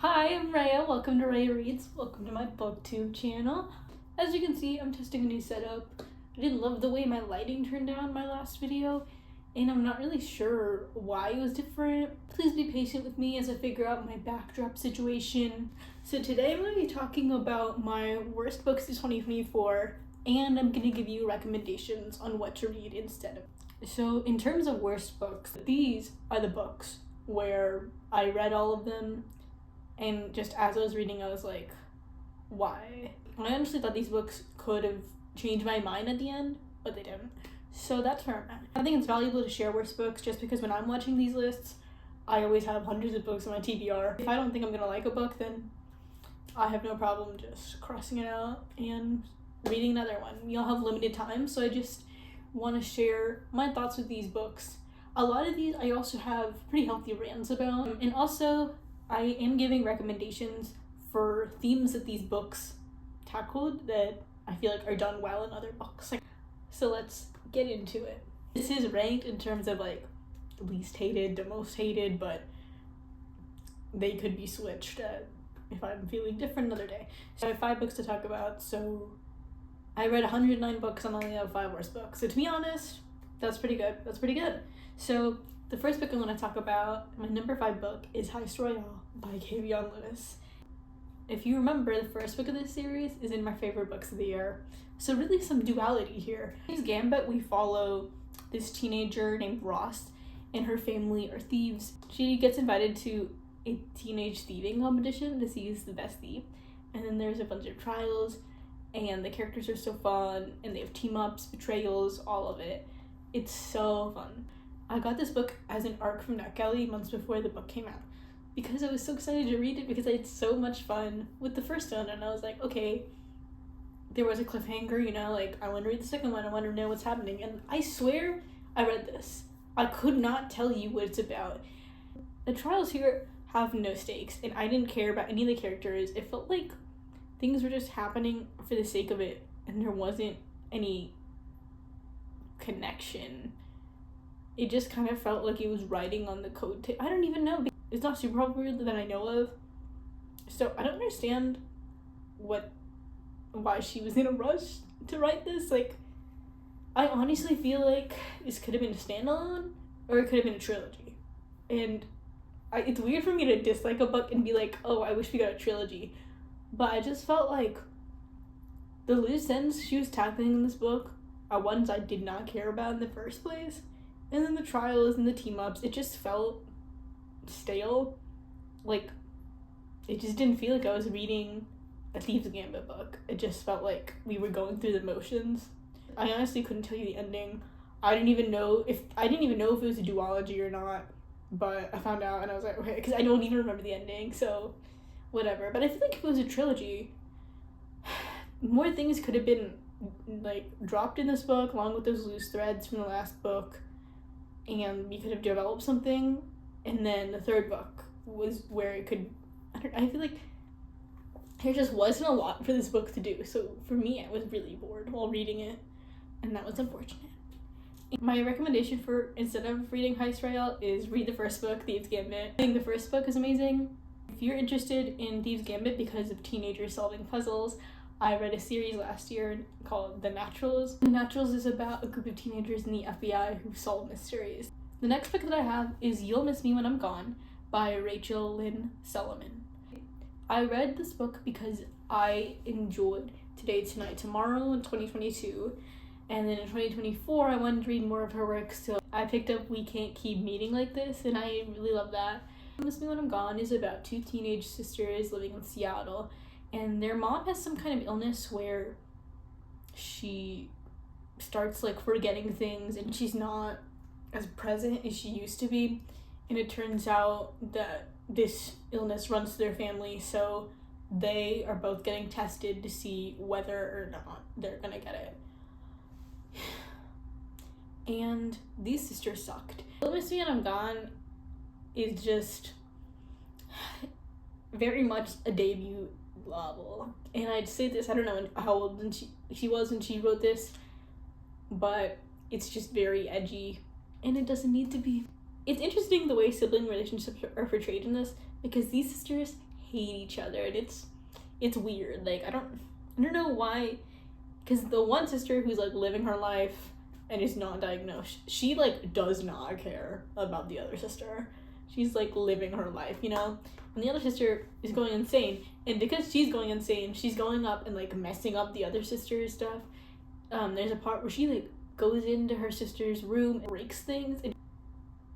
Hi, I'm Raya. Welcome to Raya Reads. Welcome to my booktube channel. As you can see, I'm testing a new setup. I didn't love the way my lighting turned out in my last video, and I'm not really sure why it was different. Please be patient with me as I figure out my backdrop situation. So today I'm going to be talking about my worst books of 2024, and I'm going to give you recommendations on what to read instead of. So in terms of worst books, these are the books where I read all of them, and just as I was reading, I was like, why? I honestly thought these books could have changed my mind at the end, but they didn't. So that's where I'm at. I think it's valuable to share worst books just because when I'm watching these lists, I always have hundreds of books on my TBR. If I don't think I'm gonna like a book, then I have no problem just crossing it out and reading another one. You'll have limited time, so I just want to share my thoughts with these books. A lot of these I also have pretty healthy rants about, and also I am giving recommendations for themes that these books tackled that I feel like are done well in other books. So let's get into it. This is ranked in terms of like least hated to most hated, but they could be switched if I'm feeling different another day. So I have 5 books to talk about, so I read 109 books and only have 5 worst books. So to be honest, that's pretty good. So the first book I'm going to talk about, my number 5 book, is Heist Royale by Evelyn. If you remember, the first book of this series is in my favorite books of the year. So really some duality here. In Gambit, we follow this teenager named Ross, and her family are thieves. She gets invited to a teenage thieving competition to see who's the best thief. And then there's a bunch of trials, and the characters are so fun, and they have team-ups, betrayals, all of it. It's so fun. I got this book as an ARC from NetGalley months before the book came out because I was so excited to read it because I had so much fun with the first one, and I was like, okay, there was a cliffhanger, you know, like I want to read the second one, I want to know what's happening, and I swear I read this. I could not tell you what it's about. The trials here have no stakes, and I didn't care about any of the characters. It felt like things were just happening for the sake of it, and there wasn't any connection. It just kind of felt like it was writing on the code I don't even know. It's not super popular that I know of. So I don't understand why she was in a rush to write this. Like, I honestly feel like this could have been a standalone or it could have been a trilogy. And it's weird for me to dislike a book and be like, oh, I wish we got a trilogy. But I just felt like the loose ends she was tackling in this book are ones I did not care about in the first place. And then the trials and the team-ups, it just felt stale. Like, it just didn't feel like I was reading a Thieves Gambit book. It just felt like we were going through the motions. I honestly couldn't tell you the ending. I didn't even know if it was a duology or not, but I found out and I was like, okay, because I don't even remember the ending, so whatever. But I feel like if it was a trilogy, more things could have been like dropped in this book along with those loose threads from the last book, and we could have developed something, and then the third book was where it could, I feel like there just wasn't a lot for this book to do, so for me I was really bored while reading it, and that was unfortunate. My recommendation for, instead of reading Heist Royale, is read the first book, Thieves Gambit. I think the first book is amazing. If you're interested in Thieves Gambit because of teenagers solving puzzles, I read a series last year called The Naturals. The Naturals is about a group of teenagers in the FBI who solve mysteries. The next book that I have is You'll Miss Me When I'm Gone by Rachel Lynn Solomon. I read this book because I enjoyed Today, Tonight, Tomorrow in 2022, and then in 2024 I wanted to read more of her work, so I picked up We Can't Keep Meeting Like This, and I really love that. You'll Miss Me When I'm Gone is about 2 teenage sisters living in Seattle, and their mom has some kind of illness where she starts like forgetting things and she's not as present as she used to be, and it turns out that this illness runs through their family, so they are both getting tested to see whether or not they're gonna get it. And these sisters sucked. You'll Miss Me When I'm Gone is just very much a debut novel, and I'd say this, I don't know how old she was when she wrote this, but it's just very edgy, and it doesn't need to be. It's interesting the way sibling relationships are portrayed in this, because these sisters hate each other, and it's weird. Like, I don't know why, because the one sister who's like living her life and is not diagnosed, she like does not care about the other sister. She's like living her life, you know? And the other sister is going insane, and because she's going insane, she's going up and like messing up the other sister's stuff. There's a part where she like goes into her sister's room and breaks things,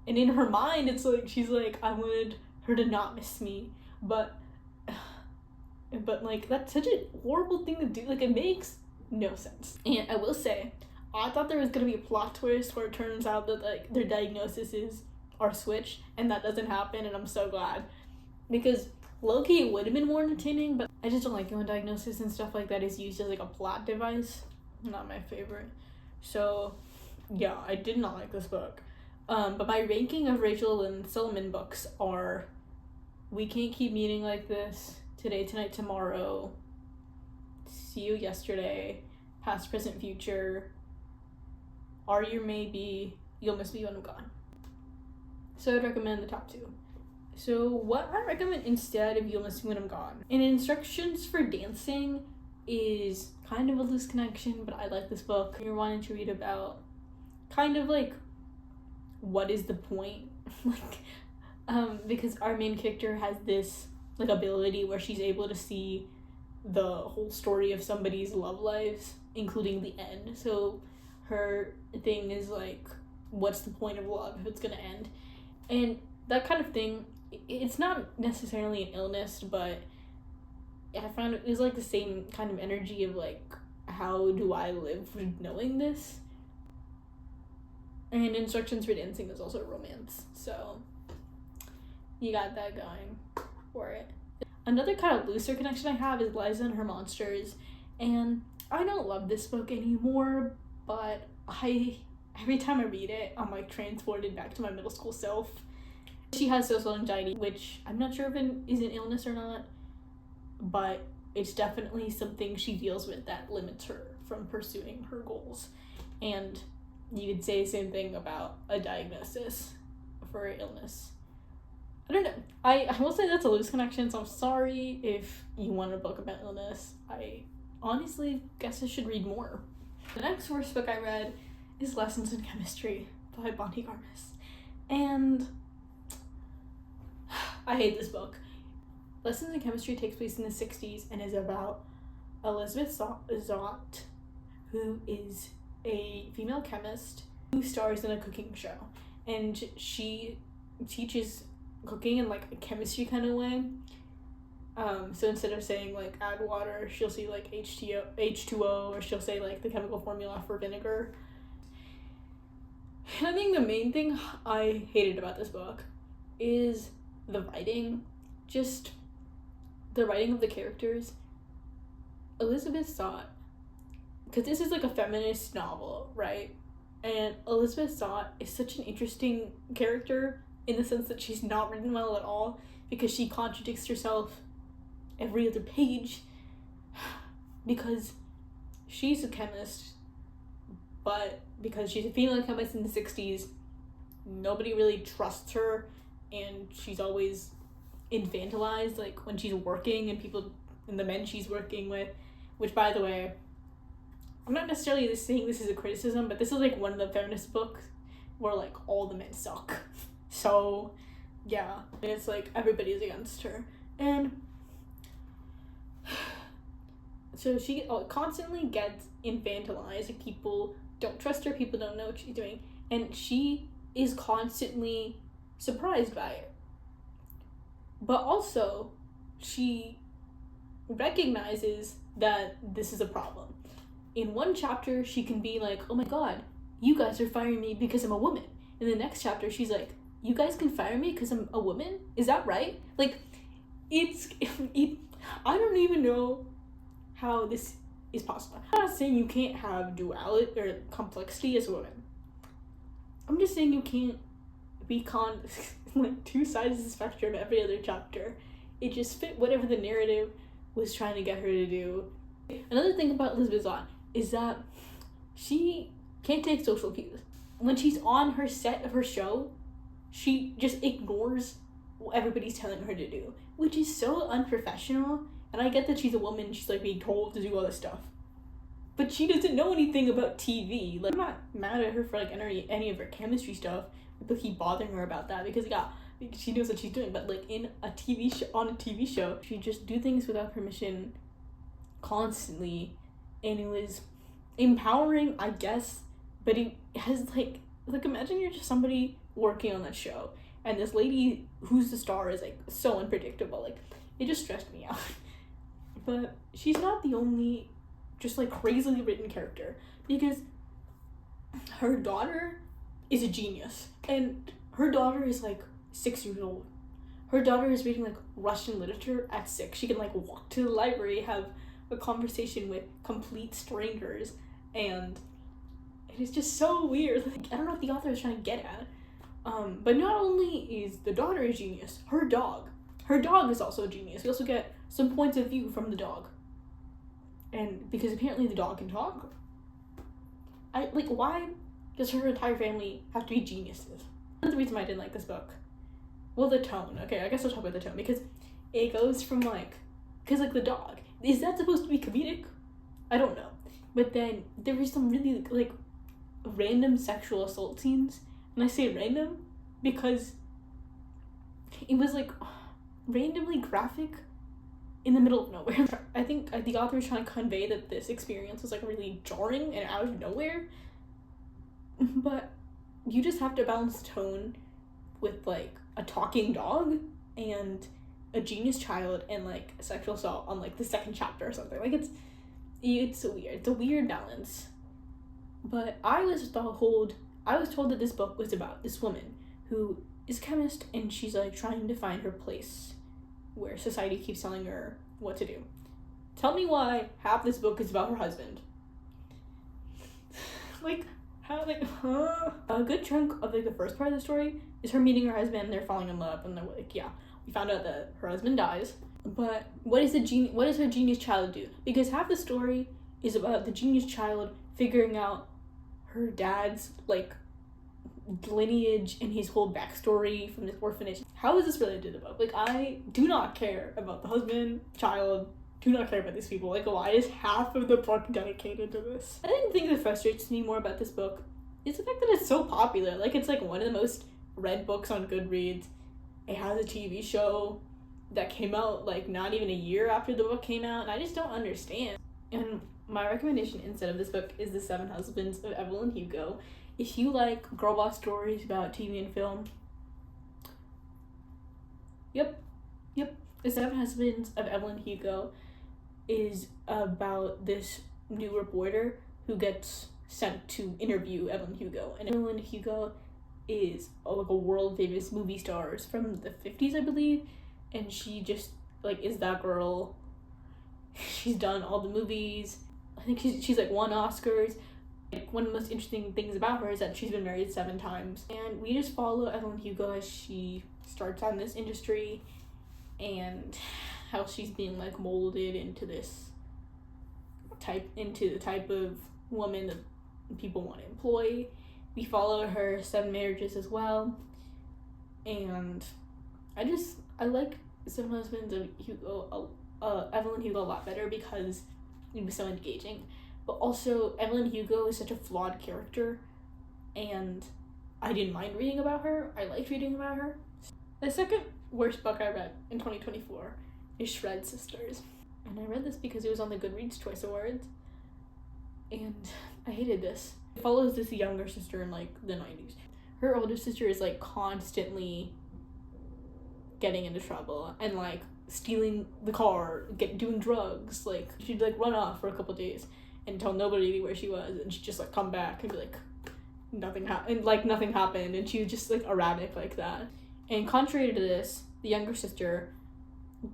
and in her mind it's like she's like, I wanted her to not miss me, but like that's such a horrible thing to do. Like, it makes no sense. And I will say, I thought there was gonna be a plot twist where it turns out that like their diagnoses are switched, and that doesn't happen, and I'm so glad, because low-key it would have been more entertaining, but I just don't like when diagnosis and stuff like that is used as like a plot device. Not my favorite. So yeah, I did not like this book. But my ranking of Rachel and Solomon books are We Can't Keep Meeting Like This, Today, Tonight, Tomorrow, See You Yesterday, Past, Present, Future, Are You Maybe, You'll Miss Me When I'm Gone. So I'd recommend the top two. So what I recommend instead of You'll Miss Me When I'm Gone, and instructions for dancing is kind of a loose connection, but I like this book. You're wanting to read about kind of like what is the point, like because our main character has this like ability where she's able to see the whole story of somebody's love lives, including the end. So her thing is like, what's the point of love if it's gonna end? And that kind of thing, it's not necessarily an illness, but I found it was like the same kind of energy of like, how do I live knowing this? And Instructions for Dancing is also a romance, so you got that going for it. Another kind of looser connection I have is Eliza and Her Monsters, and I don't love this book anymore, but every time I read it, I'm like transported back to my middle school self. She has social anxiety, which I'm not sure if it is an illness or not, but it's definitely something she deals with that limits her from pursuing her goals. And you could say the same thing about a diagnosis for illness. I don't know. I will say that's a loose connection, so I'm sorry if you want a book about illness. I honestly guess I should read more. The next worst book I read is Lessons in Chemistry by Bonnie Garmis. And I hate this book. Lessons in Chemistry takes place in the 60s and is about Elizabeth Zott, who is a female chemist who stars in a cooking show. And she teaches cooking in like a chemistry kind of way. So instead of saying like add water, she'll say like H2O, or she'll say like the chemical formula for vinegar. And I think the main thing I hated about this book is the writing. Just the writing of the characters. Elizabeth Zott, because this is like a feminist novel, right? And Elizabeth Zott is such an interesting character in the sense that she's not written well at all, because she contradicts herself every other page, because she's a chemist, but because she's a female chemist in the 60s, nobody really trusts her, and she's always infantilized, like when she's working and the men she's working with, which, by the way, I'm not necessarily saying this is a criticism, but this is like one of the feminist books where like all the men suck. So yeah, and it's like everybody's against her, and so she constantly gets infantilized. Like, people don't trust her, people don't know what she's doing, and she is constantly surprised by it. But also, she recognizes that this is a problem. In one chapter, she can be like, oh my god, you guys are firing me because I'm a woman. In the next chapter, she's like, you guys can fire me because I'm a woman? Is that right? Like, I don't even know how this is possible. I'm not saying you can't have duality or complexity as a woman. I'm just saying you can't be like two sides of the spectrum every other chapter. It just fit whatever the narrative was trying to get her to do. Another thing about Elizabeth Zott is that she can't take social cues. When she's on her set of her show, she just ignores what everybody's telling her to do. which is so unprofessional. And I get that she's a woman, she's like being told to do all this stuff, but she doesn't know anything about TV. Like, I'm not mad at her for like any of her chemistry stuff. People keep bothering her about that because she knows what she's doing. But like in a TV show, she just do things without permission constantly, and it was empowering, I guess. But it has like imagine you're just somebody working on that show, and this lady who's the star is like so unpredictable. Like, it just stressed me out. But she's not the only just like crazily written character, because her daughter is a genius, and her daughter is like 6 years old. Her daughter is reading like Russian literature at 6. She can like walk to the library, have a conversation with complete strangers, and it is just so weird. Like, I don't know what the author is trying to get at. But not only is the daughter a genius, her dog is also a genius. We also get some points of view from the dog. And because apparently the dog can talk. Why does her entire family have to be geniuses? That's the reason why I didn't like this book. Well, the tone. Okay, I guess I'll talk about the tone, because it goes from because the dog, is that supposed to be comedic? I don't know. But then there were some really like random sexual assault scenes. And I say random because it was like randomly graphic in the middle of nowhere. I think the author was trying to convey that this experience was like really jarring and out of nowhere. But you just have to balance tone with like a talking dog and a genius child and like sexual assault on like the second chapter or something. Like, it's so weird. It's a weird balance. But I was told that this book was about this woman who is a chemist, and she's like trying to find her place where society keeps telling her what to do. Tell me why half this book is about her husband. A good chunk of like the first part of the story is her meeting her husband, and they're falling in love, and they're like, yeah, we found out that her husband dies. But what does her genius child do? Because half the story is about the genius child figuring out her dad's like lineage and his whole backstory from this orphanage. How is this related to the book? Like, I do not care about the husband, child, do not care about these people. Like, why is half of the book dedicated to this? I think the thing that frustrates me more about this book is the fact that it's so popular. Like, it's like one of the most read books on Goodreads. It has a TV show that came out like not even a year after the book came out, and I just don't understand. And my recommendation instead of this book is The 7 Husbands of Evelyn Hugo. If you like girl boss stories about TV and film, yep. The 7 Husbands of Evelyn Hugo is about this new reporter who gets sent to interview Evelyn Hugo. And Evelyn Hugo is a world famous movie star from the 50s, I believe. And she just like is that girl. She's done all the movies. I think she's like won Oscars. Like, one of the most interesting things about her is that she's been married 7 times. And we just follow Evelyn Hugo as she starts on this industry and how she's being like molded into the type of woman that people want to employ. We follow her 7 marriages as well. And I like 7 Husbands of Evelyn Hugo a lot better because it was so engaging. But also, Evelyn Hugo is such a flawed character, and I didn't mind reading about her. I liked reading about her. The second worst book I read in 2024 is Shred Sisters. And I read this because it was on the Goodreads Choice Awards, and I hated this. It follows this younger sister in like the 90s. Her older sister is like constantly getting into trouble and like stealing the car, doing drugs. Like, she'd like run off for a couple days and tell nobody where she was, and she'd just like come back and be like nothing happened, and she was just like erratic like that. And contrary to this, the younger sister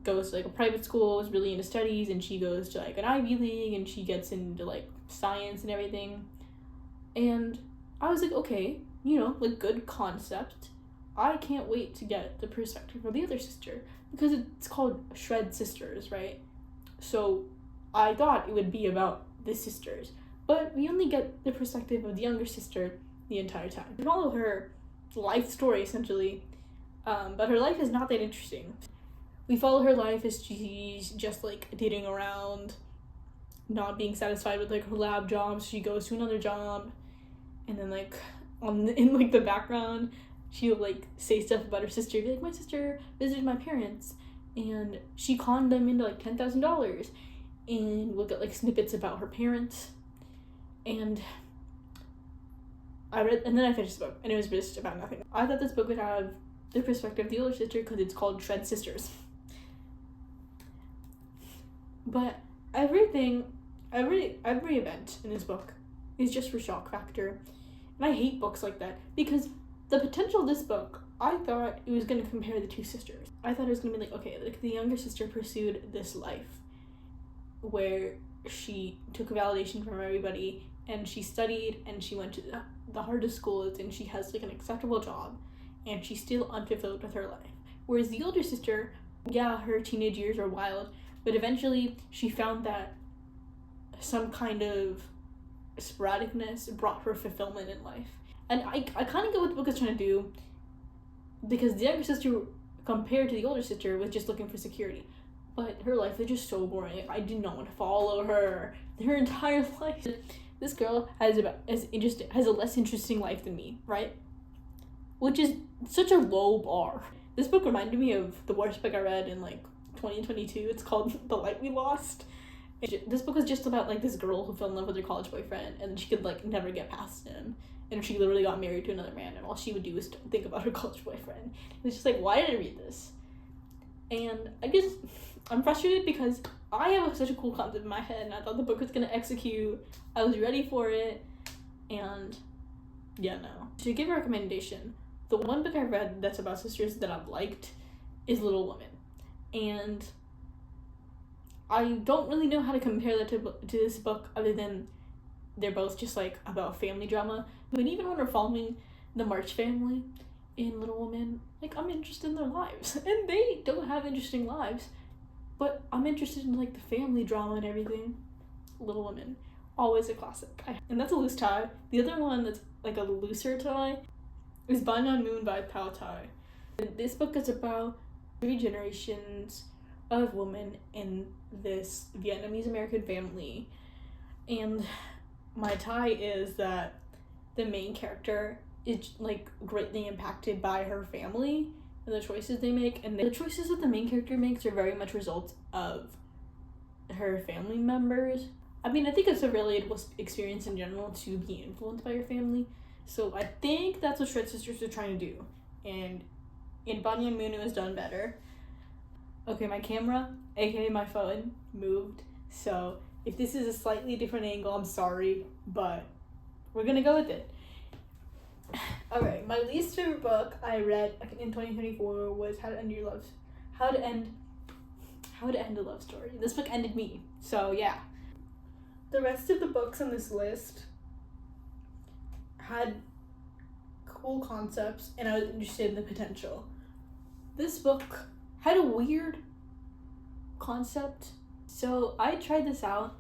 goes to like a private school, is really into studies, and she goes to like an Ivy League, and she gets into like science and everything. And I was like, okay, like good concept. I can't wait to get the perspective of the other sister, because it's called Shred Sisters, right? So I thought it would be about the sisters, but we only get the perspective of the younger sister the entire time. We follow her life story essentially, but her life is not that interesting. we follow her life as she's just like dating around, not being satisfied with like her lab job, so she goes to another job, and then like in like the background she'll like say stuff about her sister, be like, my sister visited my parents and she conned them into like $10,000, and we'll get like snippets about her parents. And then I finished the book, and it was just about nothing. I thought this book would have the perspective of the older sister because it's called Shred Sisters. But every event in this book is just for shock factor. And I hate books like that because the potential of this book, I thought it was going to compare the two sisters. I thought it was going to be like, okay, like the younger sister pursued this life where she took validation from everybody, and she studied, and she went to the hardest schools, and she has like an acceptable job, and she's still unfulfilled with her life. Whereas the older sister, yeah, her teenage years are wild, but eventually she found that some kind of sporadicness brought her fulfillment in life. And I kind of get what the book is trying to do, because the younger sister, compared to the older sister, was just looking for security. But her life is just so boring. I do not want to follow her entire life. This girl has a less interesting life than me, right? Which is such a low bar. This book reminded me of the worst book I read in like 2022. It's called The Light We Lost. This book was just about like this girl who fell in love with her college boyfriend, and she could like never get past him. And she literally got married to another man, and all she would do was think about her college boyfriend. It's just like, why did I read this? And I'm frustrated because I have such a cool concept in my head, and I thought the book was going to execute. I was ready for it, and yeah, no. To give a recommendation, the one book I read that's about sisters that I've liked is Little Women. And I don't really know how to compare that to this book other than they're both just like about family drama. But even when we're following the March family in Little Women, like I'm interested in their lives, and they don't have interesting lives, but I'm interested in like the family drama and everything. Little Women, always a classic. And that's a loose tie. The other one that's like a looser tie is Banyan Moon by Pao Tai. This book is about 3 generations of women in this Vietnamese American family, and my tie is that the main character is like greatly impacted by her family and the choices they make, and the choices that the main character makes are very much results of her family members. I mean, I think it's a relatable experience in general to be influenced by your family, so I think that's what Shred Sisters are trying to do, and in Banyan Moon it was done better. Okay, my camera, aka my phone, moved, so if this is a slightly different angle, I'm sorry, but we're gonna go with it. Alright, my least favorite book I read in 2024 was How to End a Love Story. This book ended me, so yeah. The rest of the books on this list had cool concepts, and I was interested in the potential. This book had a weird concept, so I tried this out,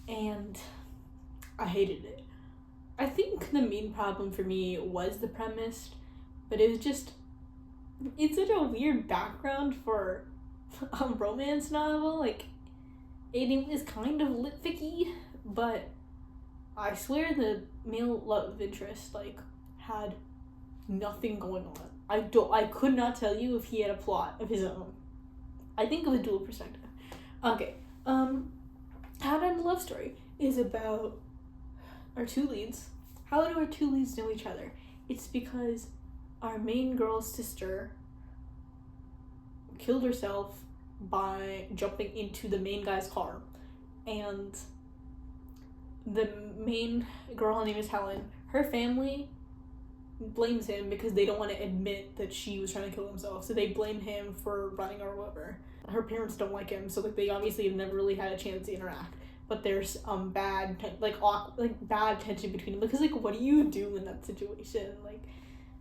and I hated it. I think the main problem for me was the premise, but it's such a weird background for a romance novel. Like, it is kind of lit-ficky, but I swear the male love interest like had nothing going on. I could not tell you if he had a plot of his own. I think it was dual perspective. Okay, How to End a Love Story is about our 2 leads. How do our 2 leads know each other? It's because our main girl's sister killed herself by jumping into the main guy's car, and the main girl, her name is Helen, her family blames him because they don't want to admit that she was trying to kill herself, so they blame him for running or whatever. Her parents don't like him, so like they obviously have never really had a chance to interact, but there's bad tension between them, because like what do you do in that situation? Like,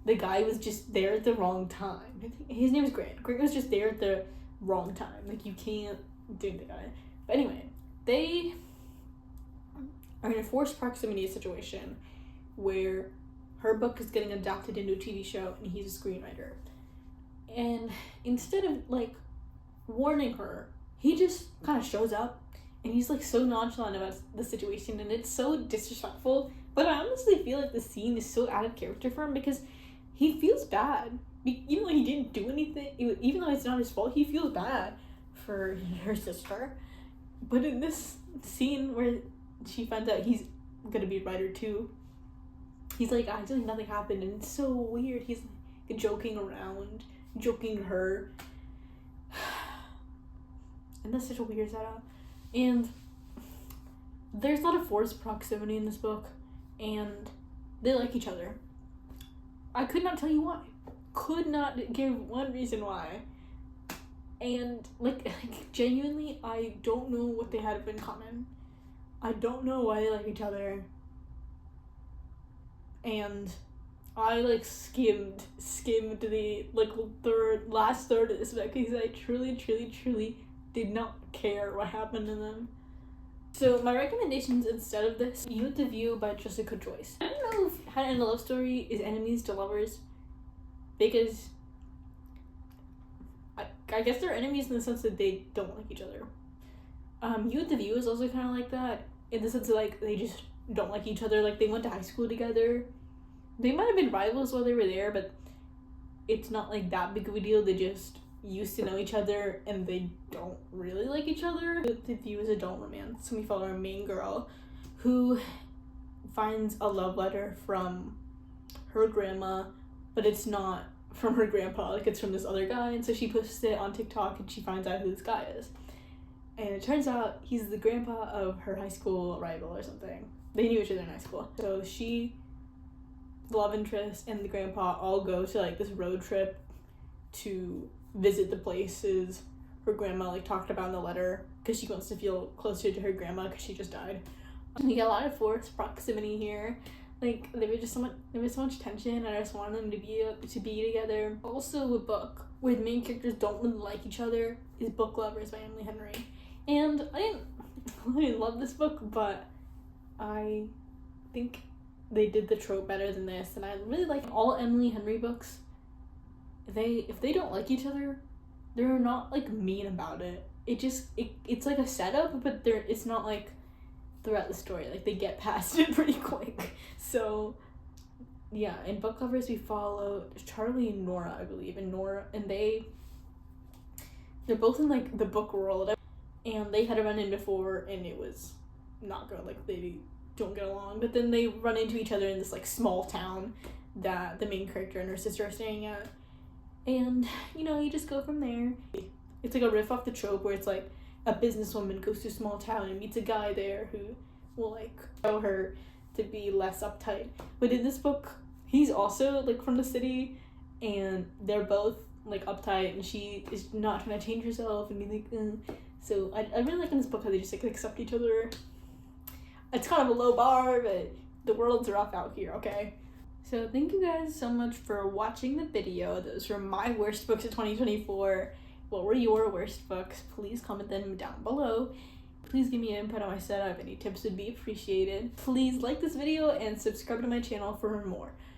the guy was just there at the wrong time. I think his name is Grant was just there at the wrong time. Like, you can't do the guy. But anyway, they are in a forced proximity situation where her book is getting adapted into a TV show and he's a screenwriter. And instead of like warning her. He just kind of shows up and he's like so nonchalant about the situation, and it's so disrespectful. But I honestly feel like the scene is so out of character for him because he feels bad. Even though he didn't do anything, even though it's not his fault, he feels bad for her sister. But in this scene where she finds out he's gonna be a writer too, he's like, actually nothing happened, and it's so weird. He's like joking around, joking her. And that's such a weird setup. And there's a lot of forced proximity in this book, and they like each other. I could not tell you why. Could not give one reason why. And like genuinely, I don't know what they had in common. I don't know why they like each other. And I like skimmed the like last third of this book because I truly did not care what happened to them. So my recommendations instead of this: Youth the View by Jessica Joyce. I don't know if How to End a Love Story is enemies to lovers, because I guess they're enemies in the sense that they don't like each other. Youth the View is also kind of like that in the sense that like they just don't like each other. Like they went to high school together. They might have been rivals while they were there, but it's not like that big of a deal. They just used to know each other and they don't really like each other. The View is adult romance. We follow our main girl who finds a love letter from her grandma, but it's not from her grandpa, like it's from this other guy, and so she posts it on TikTok and she finds out who this guy is. And it turns out he's the grandpa of her high school rival or something. They knew each other in high school. So she, the love interest, and the grandpa all go to like this road trip to visit the places her grandma like talked about in the letter, because she wants to feel closer to her grandma because she just died. We got a lot of forced proximity here. Like there was so much tension, and I just wanted them to be together. Also, a book where the main characters don't really like each other is Book Lovers by Emily Henry. And I didn't love this book, but I think they did the trope better than this, and I really like all Emily Henry books. If they don't like each other, they're not like mean about it. It's like a setup, but it's not like throughout the story. Like they get past it pretty quick. So yeah, in Book Lovers we follow Charlie and Nora, I believe, and they're both in like the book world, and they had a run-in before and it was not good. Like they don't get along, but then they run into each other in this like small town that the main character and her sister are staying at, and you just go from there. It's like a riff off the trope where it's like a businesswoman goes to a small town and meets a guy there who will like show her to be less uptight. But in this book, he's also like from the city, and they're both like uptight, and she is not trying to change herself, and he's like So I really like in this book how they just like accept each other. It's kind of a low bar, but the world's rough out here, okay? So thank you guys so much for watching the video. Those were my worst books of 2024. What were your worst books? Please comment them down below. Please give me input on my setup. Any tips would be appreciated. Please like this video and subscribe to my channel for more.